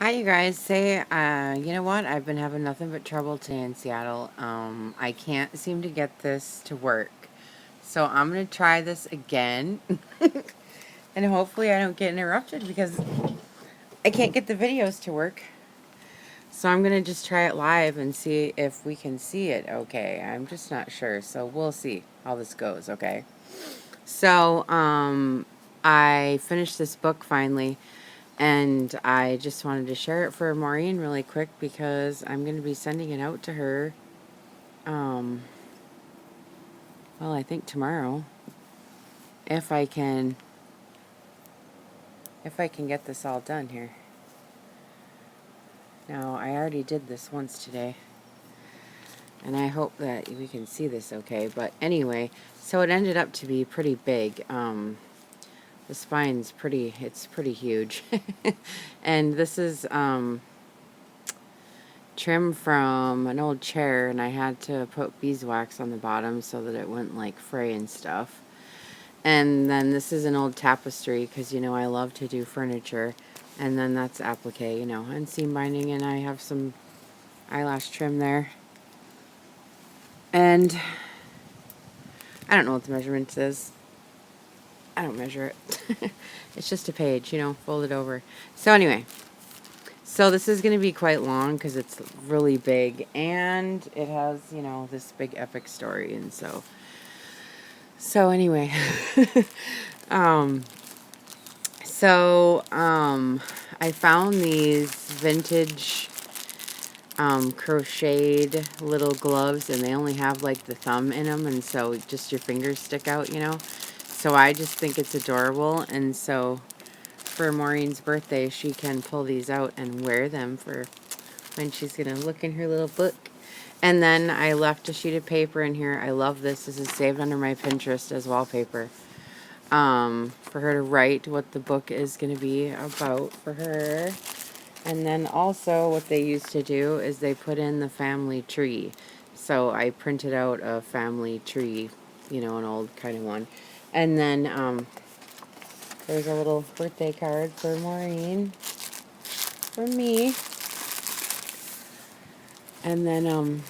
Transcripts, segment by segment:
Hi, you guys. You know what? I've been having nothing but trouble today in Seattle. I can't seem to get this to work. So I'm going to try this again. And hopefully I don't get interrupted because I can't get the videos to work. So I'm going to just try it live and see if we can see it okay. I'm just not sure. So we'll see how this goes, okay? So, I finished this book finally. And I just wanted to share it for Maureen really quick because I'm going to be sending it out to her. Um, well, I think tomorrow, if I can, if I can get this all done here. Now, I already did this once today, and I hope that we can see this okay. But anyway, so it ended up to be pretty big. The spine's it's pretty huge, and this is trim from an old chair, and I had to put beeswax on the bottom so that it wouldn't like fray and stuff. And then this is an old tapestry because I love to do furniture. And then that's applique, and seam binding, and I have some eyelash trim there. And I don't know what the measurement is. I don't measure it. It's just a page, folded over. So anyway, so this is going to be quite long because it's really big, and it has, this big epic story. And so anyway, um, I found these vintage crocheted little gloves, and they only have like the thumb in them, and so just your fingers stick out. So I just think it's adorable, and so for Maureen's birthday, she can pull these out and wear them for when she's gonna look in her little book. And then I left a sheet of paper in here. I love this. This is saved under my Pinterest as wallpaper. For her to write what the book is going to be about for her. And then also what they used to do is they put in the family tree. So I printed out a family tree, an old kind of one. And then there's a little birthday card for Maureen, for me. And then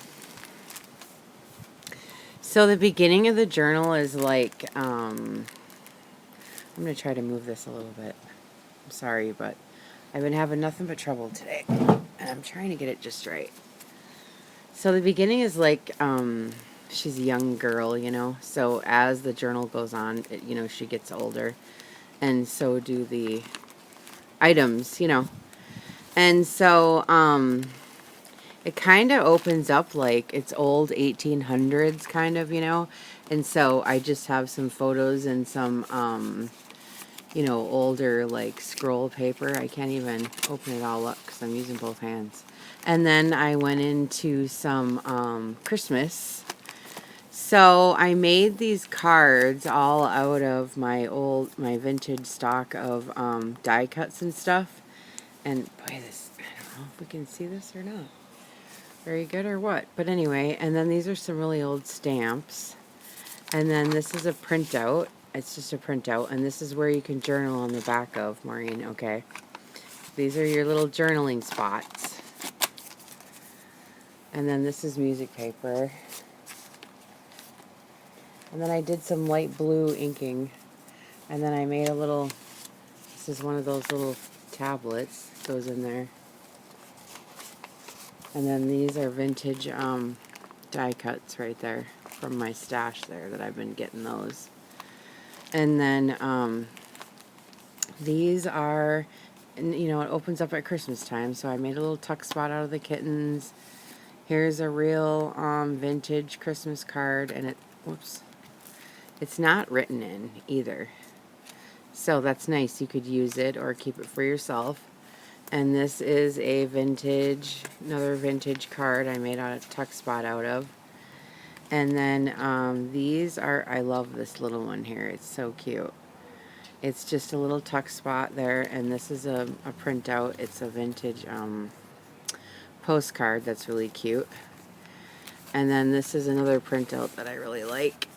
so the beginning of the journal is like I'm going to try to move this a little bit. I'm sorry, but I've been having nothing but trouble today, and I'm trying to get it just right. So the beginning is like, she's a young girl, so as the journal goes on, she gets older, and so do the items. And so, it kind of opens up like it's old 1800s kind of. And so I just have some photos and some, older like scroll paper. I can't even open it all up because I'm using both hands. And then I went into some Christmas. So I made these cards all out of my vintage stock of die cuts and stuff. And boy, I don't know if we can see this or not. Very good or what? But anyway, and then these are some really old stamps. And then this is a printout. It's just a printout, and this is where you can journal on the back of, Maureen, okay? These are your little journaling spots. And then this is music paper. And then I did some light blue inking. And then I made this is one of those little tablets that goes in there. And then these are vintage die cuts right there from my stash there that I've been getting those. And then these are, and it opens up at Christmas time, so I made a little tuck spot out of the kittens. Here's a real vintage Christmas card, and it's not written in either, so that's nice. You could use it or keep it for yourself. And this is another vintage card I made a tuck spot out of. And then these are, I love this little one here. It's so cute. It's just a little tuck spot there, and this is a printout. It's a vintage postcard that's really cute. And then this is another printout that I really like.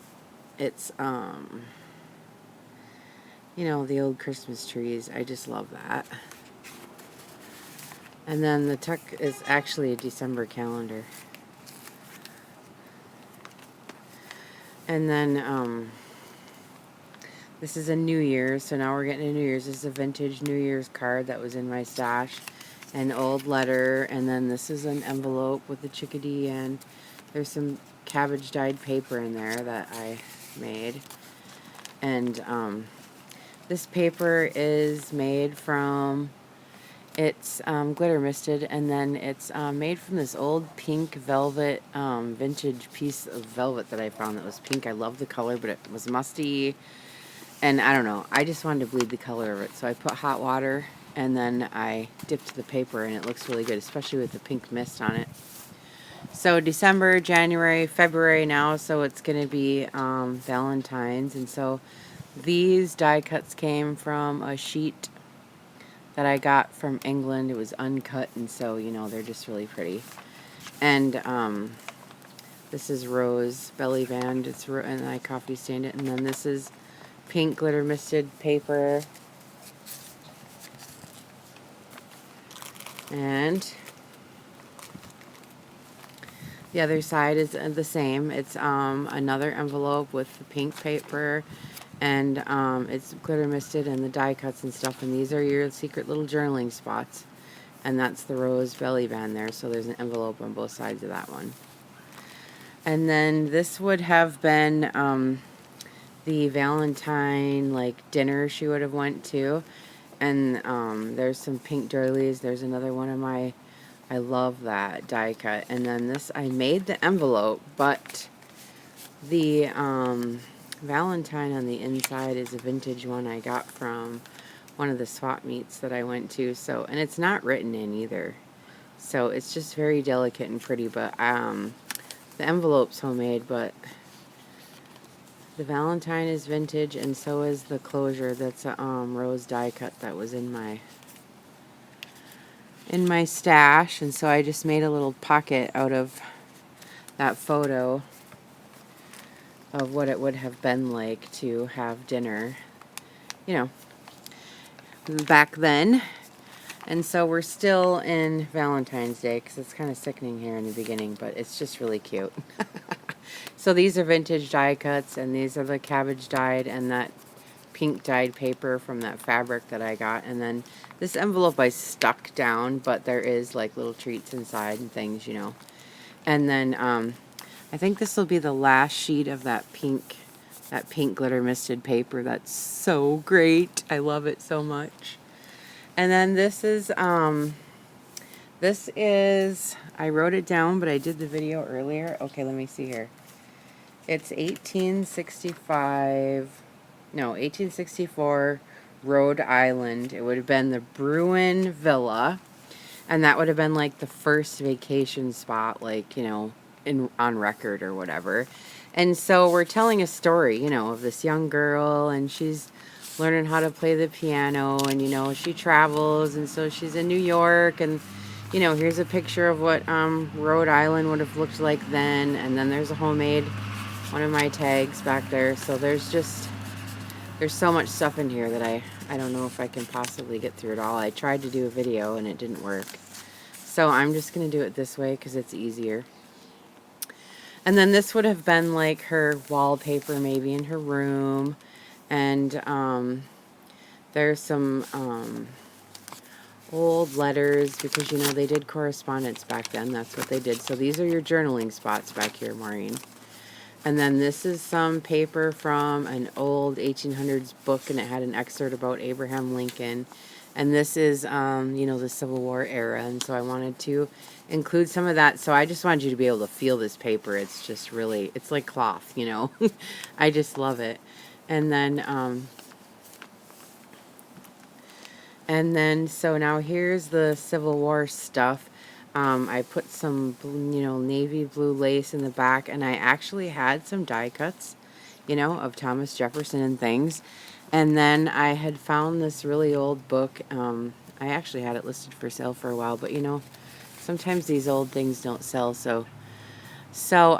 It's the old Christmas trees. I just love that. And then the tuck is actually a December calendar. And then this is a New Year's, so now we're getting a New Year's. This is a vintage New Year's card that was in my stash. An old letter, and then this is an envelope with the chickadee, and there's some cabbage dyed paper in there that I made. And this paper is made from, it's glitter misted, and then it's made from this old pink velvet, vintage piece of velvet that I found that was pink. I love the color, but it was musty, and I don't know, I just wanted to bleed the color of it, so I put hot water and then I dipped the paper, and it looks really good, especially with the pink mist on it. So December, January, February now, so it's going to be Valentine's. And so these die cuts came from a sheet that I got from England. It was uncut, and so, you know, they're just really pretty. And this is rose belly band, and I coffee stained it. And then this is pink glitter misted paper. And the other side is the same. It's another envelope with the pink paper, and it's glitter misted and the die cuts and stuff. And these are your secret little journaling spots. And that's the rose belly band there. So there's an envelope on both sides of that one. And then this would have been the Valentine dinner she would have went to. And there's some pink doilies. There's another one of my, I love that die cut. And then this, I made the envelope, but the Valentine on the inside is a vintage one I got from one of the swap meets that I went to. So, and it's not written in either. So it's just very delicate and pretty, but the envelope's homemade, but the Valentine is vintage, and so is the closure. That's a rose die cut that was in my stash, and so I just made a little pocket out of that photo of what it would have been like to have dinner, you know, back then. And so we're still in Valentine's Day, because it's kind of sickening here in the beginning, but it's just really cute. So these are vintage die cuts, and these are the cabbage dyed and that pink dyed paper from that fabric that I got. And then this envelope I stuck down, but there is little treats inside and things, you know. And then I think this will be the last sheet of that pink glitter misted paper. That's so great. I love it so much. And then this is I wrote it down, but I did the video earlier. Okay, let me see here. It's 1864 Rhode Island. It would have been the Bruin Villa, and that would have been the first vacation spot, you know, on record or whatever. And so we're telling a story, you know, of this young girl, and she's learning how to play the piano, and, you know, she travels, and so she's in New York, and, you know, here's a picture of what Rhode Island would have looked like then. And then there's a homemade one of my tags back there. So there's so much stuff in here that I don't know if I can possibly get through it all. I tried to do a video and it didn't work, so I'm just gonna do it this way because it's easier. And then this would have been her wallpaper maybe in her room. And there's some old letters, because, you know, they did correspondence back then. That's what they did. So these are your journaling spots back here, Maureen. And then this is some paper from an old 1800s book, and it had an excerpt about Abraham Lincoln. And this is, you know, the Civil War era, and so I wanted to include some of that. So I just wanted you to be able to feel this paper. It's just really, it's like cloth, you know. I just love it. And then so now here's the Civil War stuff. I put some, you know, navy blue lace in the back, and I actually had some die cuts, you know, of Thomas Jefferson and things. And then I had found this really old book. I actually had it listed for sale for a while, but, you know, sometimes these old things don't sell, so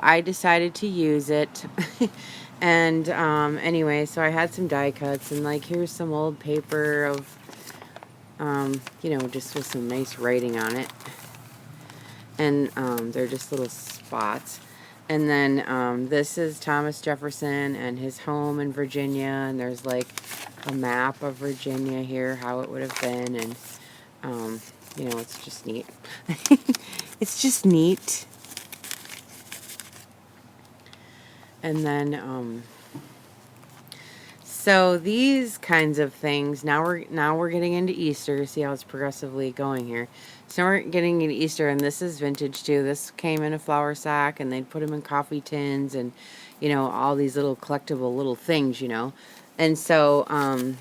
I decided to use it. And anyway, so I had some die cuts, and here's some old paper of you know, just with some nice writing on it. And they're just little spots. And then this is Thomas Jefferson and his home in Virginia, and there's like a map of Virginia here, how it would have been, and you know, it's just neat. It's just neat. And then so these kinds of things, now we're getting into Easter. See how it's progressively going here. So we're getting into Easter, and this is vintage too. This came in a flour sack, and they'd put them in coffee tins, and you know, all these little collectible little things, you know. And so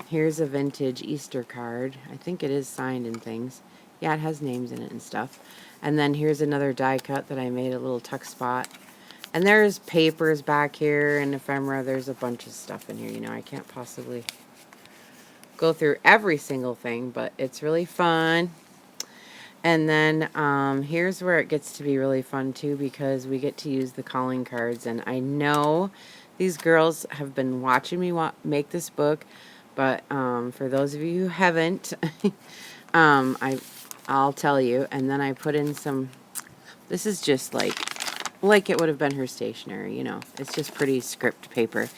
here's a vintage Easter card. I think it is signed and things. Yeah, it has names in it and stuff. And then here's another die cut that I made, a little tuck spot. And there's papers back here and ephemera. There's a bunch of stuff in here. You know, I can't possibly go through every single thing, but it's really fun. And then here's where it gets to be really fun too, because we get to use the calling cards. And I know these girls have been watching me make this book, but for those of you who haven't, I'll tell you. And then I put in some, this is just like it would have been her stationery, you know. It's just pretty script paper.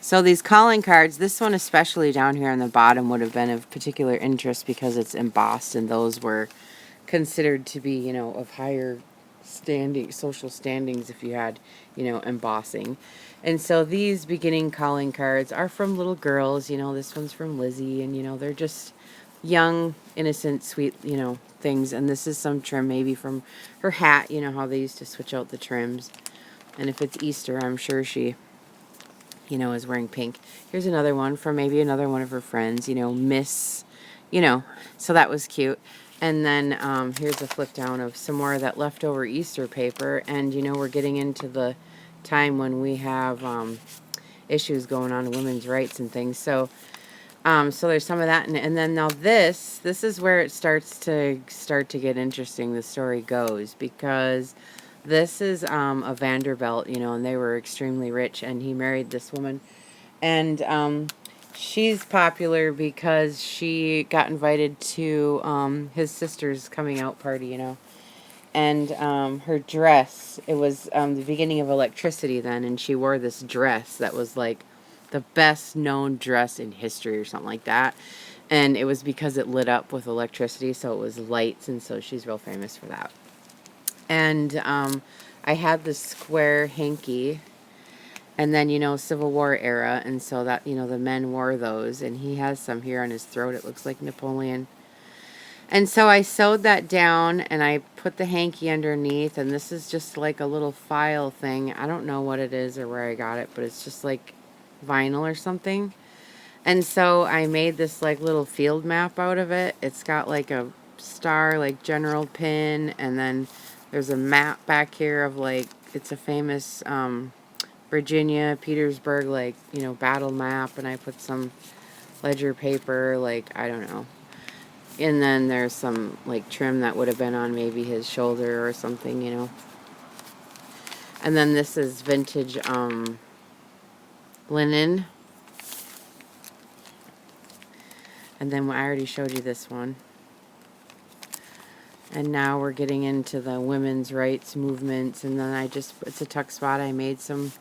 So these calling cards, this one especially down here on the bottom would have been of particular interest because it's embossed, and those were considered to be, you know, of higher standing, social standings if you had, you know, embossing. And so these beginning calling cards are from little girls, you know. This one's from Lizzie, and you know, they're just young, innocent, sweet, you know, things. And this is some trim maybe from her hat, you know how they used to switch out the trims. And if it's Easter, I'm sure she, you know, is wearing pink. Here's another one from maybe another one of her friends, you know, Miss, you know, so that was cute. And then here's a flip down of some more of that leftover Easter paper. And you know, we're getting into the time when we have issues going on in women's rights and things. So so there's some of that, and then now this is where it starts to get interesting. The story goes, because this is a Vanderbilt, you know, and they were extremely rich, and he married this woman, and she's popular because she got invited to his sister's coming out party, you know, and her dress, it was the beginning of electricity then, and she wore this dress that was like the best known dress in history or something like that. And it was because it lit up with electricity, so it was lights, and so she's real famous for that. And I had this square hanky, and then, you know, Civil War era, and so that, you know, the men wore those, and he has some here on his throat. It looks like Napoleon. And so I sewed that down, and I put the hanky underneath, and this is just like a little file thing. I don't know what it is or where I got it, but it's just like vinyl or something. And so I made this like little field map out of it. It's got like a star, like general pin, and then there's a map back here of like, it's a famous Virginia, Petersburg, like, you know, battle map, and I put some ledger paper, like, I don't know. And then there's some like trim that would have been on maybe his shoulder or something, you know. And then this is vintage linen. And then I already showed you this one. And now we're getting into the women's rights movements. And then it's a tuck spot. I made some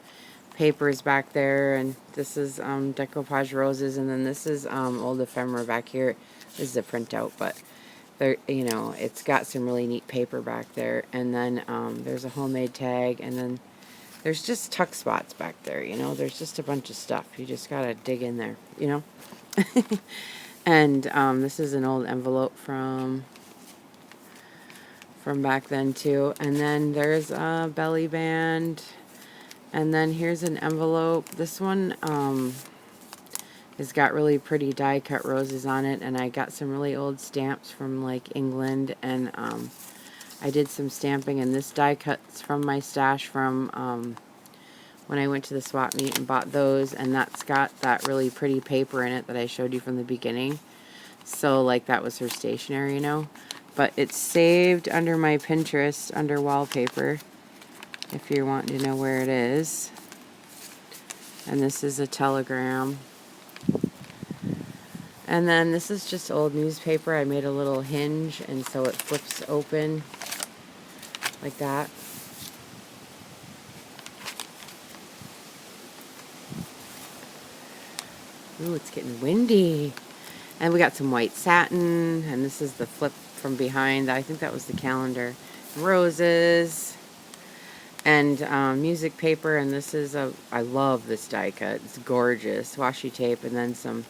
papers back there. And this is decoupage roses. And then this is old ephemera back here. This is a printout, but there, you know, it's got some really neat paper back there. And then there's a homemade tag. And then there's just tuck spots back there, you know. There's just a bunch of stuff. You just gotta dig in there, you know. And this is an old envelope from back then too. And then there's a belly band. And then here's an envelope. This one has got really pretty die cut roses on it. And I got some really old stamps from like England. And I did some stamping. And this die cut's from my stash from when I went to the swap meet and bought those. And that's got that really pretty paper in it that I showed you from the beginning. So like that was her stationery, you know. But it's saved under my Pinterest under wallpaper, if you're wanting to know where it is. And this is a telegram. And then this is just old newspaper. I made a little hinge, and so it flips open like that. Ooh, it's getting windy. And we got some white satin, and this is the flip from behind. I think that was the calendar. Roses, and music paper, and this is I love this die cut. It's gorgeous. Washi tape, and then some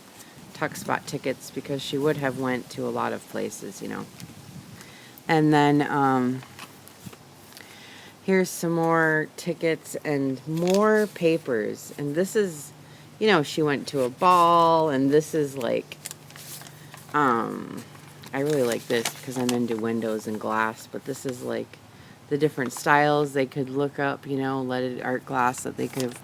tuck spot tickets because she would have went to a lot of places, you know. And then here's some more tickets and more papers. And this is, you know, she went to a ball, and this is like, I really like this because I'm into windows and glass, but this is like the different styles they could look up, you know, leaded art glass that they could have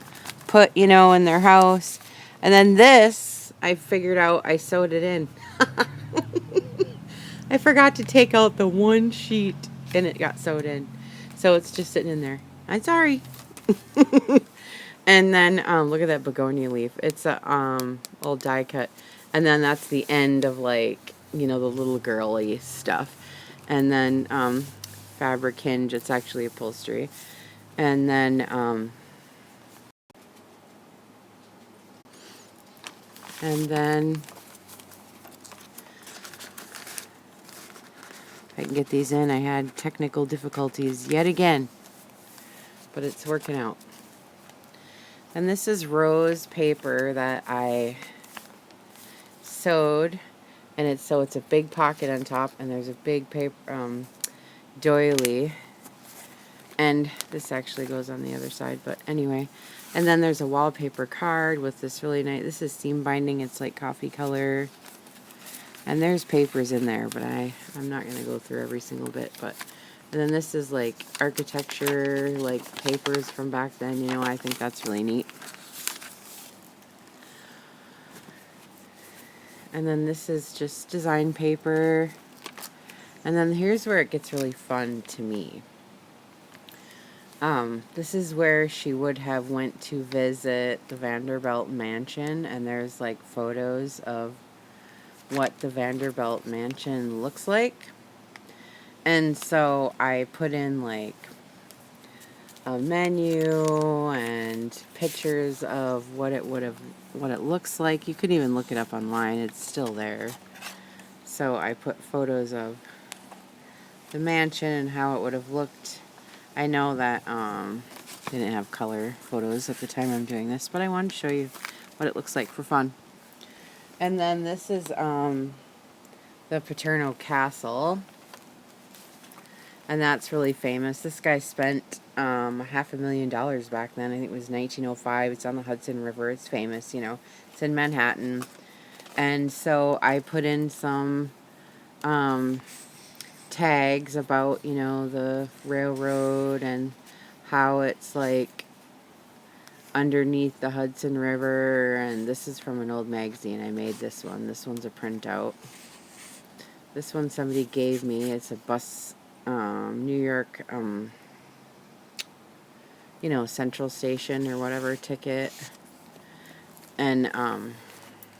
put, you know, in their house. And then this, I figured out, I sewed it in. I forgot to take out the one sheet, and it got sewed in. So it's just sitting in there. I'm sorry. And then look at that begonia leaf. It's a old die cut. And then that's the end of, like, you know, the little girly stuff. And then fabric hinge. It's actually upholstery. And then if I can get these in. I had technical difficulties yet again, but it's working out. And this is rose paper that I sewed, and it's a big pocket on top, and there's a big paper doily, and this actually goes on the other side, but anyway. And then there's a wallpaper card with this really nice, this is seam binding, it's like coffee color, and there's papers in there, but I'm not going to go through every single bit. But and then this is like architecture, like papers from back then, you know. I think that's really neat. And then this is just design paper. And then here's where it gets really fun to me. This is where she would have went to visit the Vanderbilt Mansion, and there's like photos of what the Vanderbilt Mansion looks like. And so I put in like a menu and pictures of what it looks like. You could even look it up online, it's still there. So I put photos of the mansion and how it would have looked. I know that didn't have color photos at the time I'm doing this, but I wanted to show you what it looks like for fun. And then this is the Paterno Castle, and that's really famous. This guy spent $500,000 back then. I think it was 1905. It's on the Hudson River. It's famous, you know. It's in Manhattan. And so I put in some tags about, you know, the railroad and how it's like underneath the Hudson River. And this is from an old magazine. I made this one. This one's a printout. This one somebody gave me. It's a bus, New York, you know, Central Station or whatever ticket. And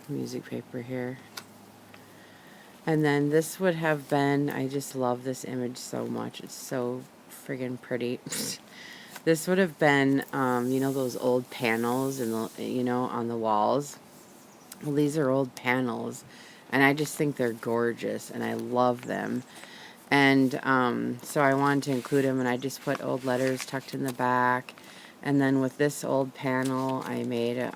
music paper here. And then this would have been, I just love this image so much. It's so friggin' pretty. This would have been, you know, those old panels and you know, on the walls. Well, these are old panels, and I just think they're gorgeous, and I love them. And so I wanted to include them, and I just put old letters tucked in the back. And then with this old panel, I made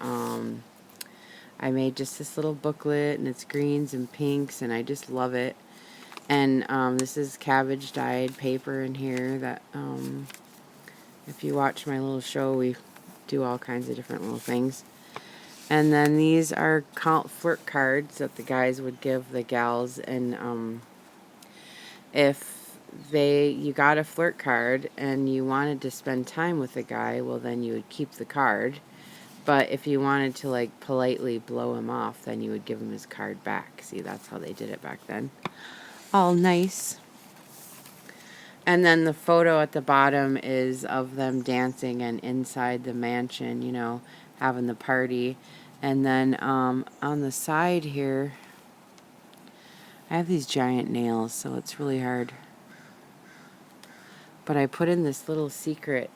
just this little booklet, and it's greens and pinks, and I just love it. And this is cabbage dyed paper in here that, if you watch my little show, we do all kinds of different little things. And then these are flirt cards that the guys would give the gals, and if you got a flirt card and you wanted to spend time with the guy, well, then you would keep the card. But if you wanted to, like, politely blow him off, then you would give him his card back. See, that's how they did it back then. All nice. And then the photo at the bottom is of them dancing and inside the mansion, you know, having the party. And then on the side here, I have these giant nails, so it's really hard. But I put in this little secret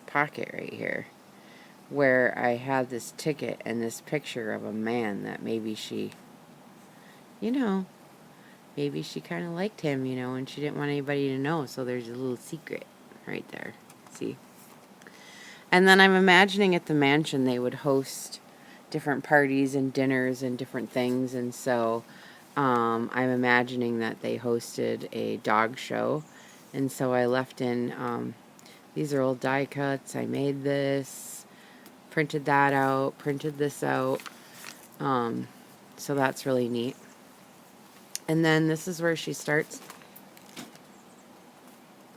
pocket right here where I had this ticket and this picture of a man that maybe she, you know, maybe she kind of liked him, you know, and she didn't want anybody to know. So there's a little secret right there. See? And then I'm imagining at the mansion they would host different parties and dinners and different things. And so I'm imagining that they hosted a dog show. And so I left in, these are old die cuts. I made this, printed that out, printed this out. So that's really neat. And then this is where she starts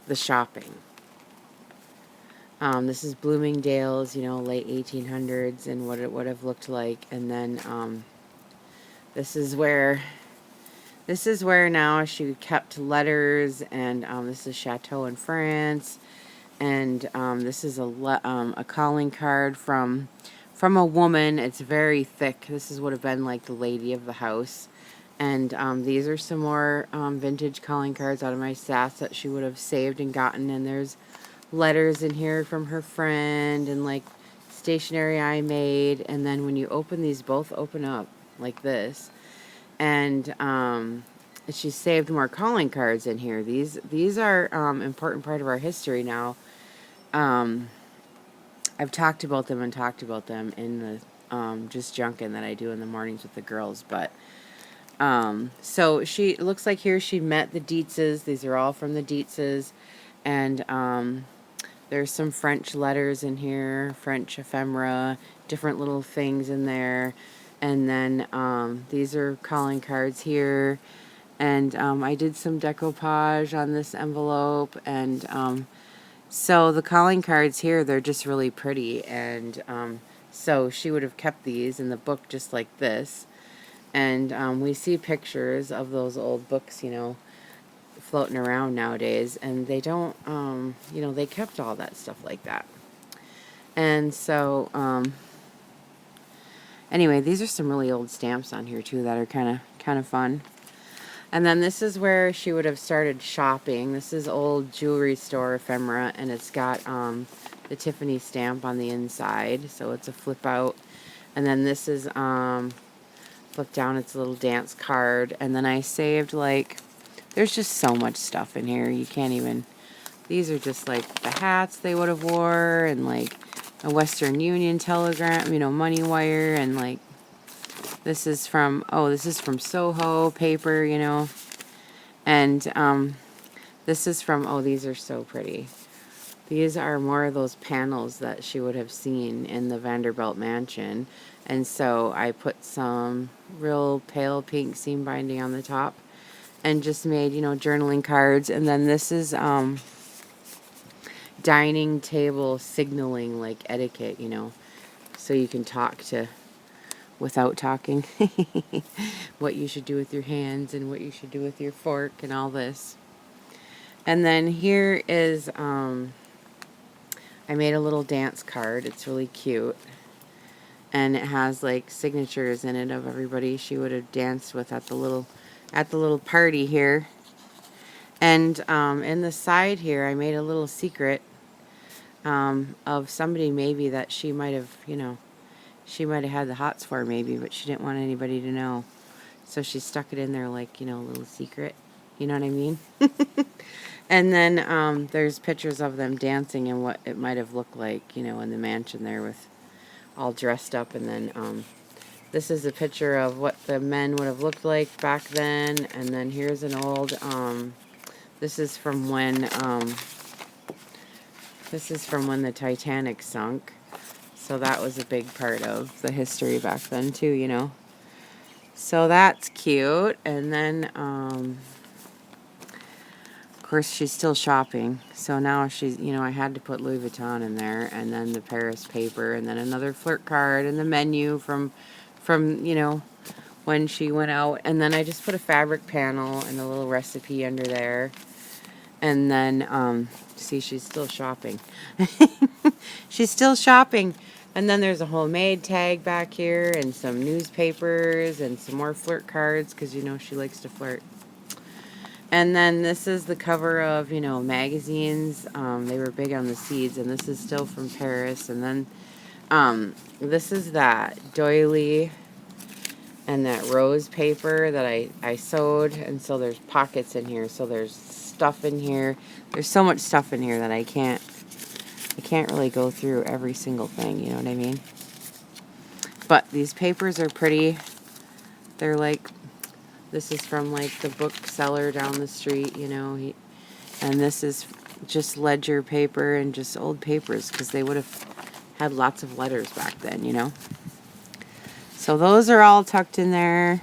the shopping. This is Bloomingdale's, you know, late 1800s and what it would have looked like. And then this is where now she kept letters, and this is Chateau in France. And this is a calling card from a woman. It's very thick. This would have been like the lady of the house. And these are some more vintage calling cards out of my stash that she would have saved and gotten. And there's letters in here from her friend and like stationery I made. And then when you open these, both open up like this. And she saved more calling cards in here. These are important part of our history now. I've talked about them in the just junkin' that I do in the mornings with the girls. But so it looks like here she met the Dietzes. These are all from the Dietzes. And there's some French letters in here, French ephemera, different little things in there. And then these are calling cards here. And I did some decoupage on this envelope. And so the calling cards here, they're just really pretty. And so she would have kept these in the book just like this. And we see pictures of those old books, you know, floating around nowadays. And they don't, you know, they kept all that stuff like that. And so, anyway, these are some really old stamps on here too that are kind of fun. And then this is where she would have started shopping. This is old jewelry store ephemera, and it's got the Tiffany stamp on the inside, so it's a flip out. And then this is flip down, it's a little dance card. And then I saved, like, there's just so much stuff in here, you can't even. These are just like the hats they would have wore, and like a Western Union telegram, you know, money wire. And like this is from Soho paper, you know. And this is from, these are so pretty. These are more of those panels that she would have seen in the Vanderbilt Mansion. And so I put some real pale pink seam binding on the top and just made, you know, journaling cards. And then this is dining table signaling, like etiquette, you know, so you can talk without talking. What you should do with your hands and what you should do with your fork and all this. And then here is I made a little dance card. It's really cute. And it has like signatures in it of everybody she would have danced with at the little party here. And in the side here I made a little secret of somebody maybe that she might have, you know, she might have had the hots for maybe, but she didn't want anybody to know. So she stuck it in there like, you know, a little secret. You know what I mean? And then there's pictures of them dancing and what it might have looked like, you know, in the mansion there with all dressed up. And then this is a picture of what the men would have looked like back then. And then here's an old, this is from when the Titanic sunk. So that was a big part of the history back then too, you know. So that's cute. And then, of course, she's still shopping. So now she's, you know, I had to put Louis Vuitton in there, and then the Paris paper, and then another flirt card, and the menu from you know, when she went out. And then I just put a fabric panel and a little recipe under there. And then, see, she's still shopping. She's still shopping. And then there's a homemade tag back here and some newspapers and some more flirt cards because you know she likes to flirt. And then this is the cover of, you know, magazines. They were big on the seeds, and this is still from Paris. And then this is that doily and that rose paper that I sewed, and so there's pockets in here, so there's stuff in here. There's so much stuff in here that I can't really go through every single thing, you know what I mean? But these papers are pretty. They're like, this is from like the bookseller down the street, you know, and this is just ledger paper and just old papers because they would have had lots of letters back then, you know. So those are all tucked in there.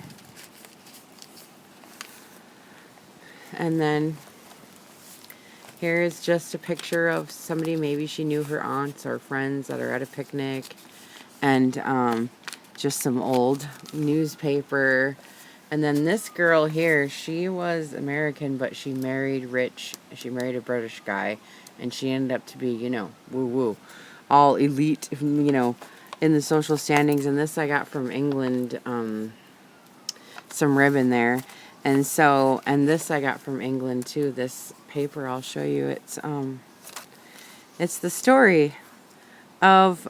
And then here is just a picture of somebody, maybe she knew her aunts or friends that are at a picnic, and just some old newspaper. And then this girl here, she was American, but she married rich. She married a British guy, and she ended up to be, you know, woo-woo, all elite, you know, in the social standings. And this I got from England, some ribbon there. And so, and this I got from England too. This paper, I'll show you. It's the story of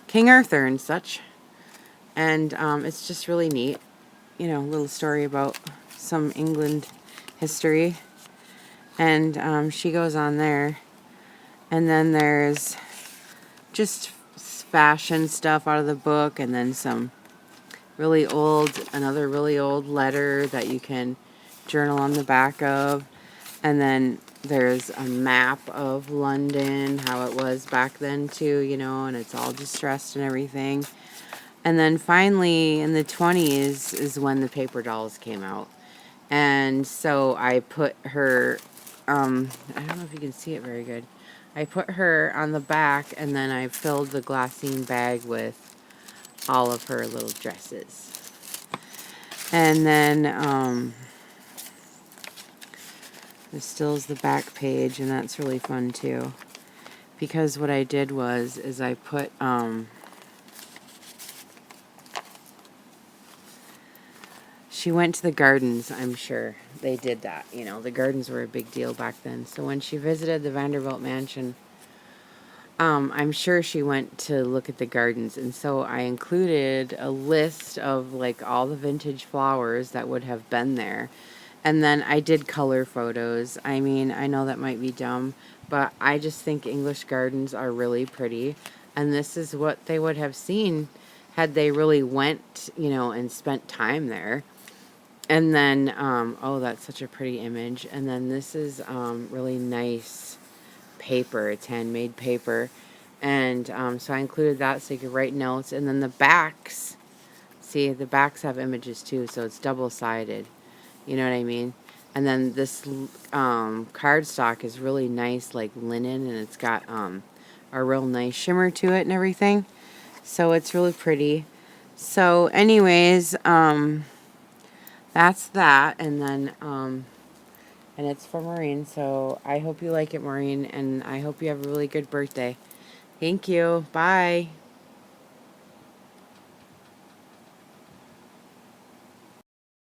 King Arthur and such. And it's just really neat, you know, a little story about some England history. And she goes on there. And then there's just fashion stuff out of the book, and then some another really old letter that you can journal on the back of. And then there's a map of London, how it was back then too, you know, and it's all distressed and everything. And then finally in the 20s is when the paper dolls came out. And so I put her, I don't know if you can see it very good. I put her on the back, and then I filled the glassine bag with all of her little dresses. And then this still is the back page, and that's really fun too. Because what I did is I put she went to the gardens, I'm sure. They did that, you know. The gardens were a big deal back then. So when she visited the Vanderbilt Mansion, I'm sure she went to look at the gardens. And so I included a list of, like, all the vintage flowers that would have been there. And then I did color photos. I mean, I know that might be dumb, but I just think English gardens are really pretty. And this is what they would have seen had they really went, you know, and spent time there. And then, oh, that's such a pretty image. And then this is really nice paper. It's handmade paper. And so I included that so you could write notes. And then the backs, see, the backs have images too, so it's double-sided. You know what I mean? And then this cardstock is really nice, like linen, and it's got a real nice shimmer to it and everything. So it's really pretty. So anyways, that's that. And then, and it's for Maureen. So I hope you like it, Maureen, and I hope you have a really good birthday. Thank you. Bye.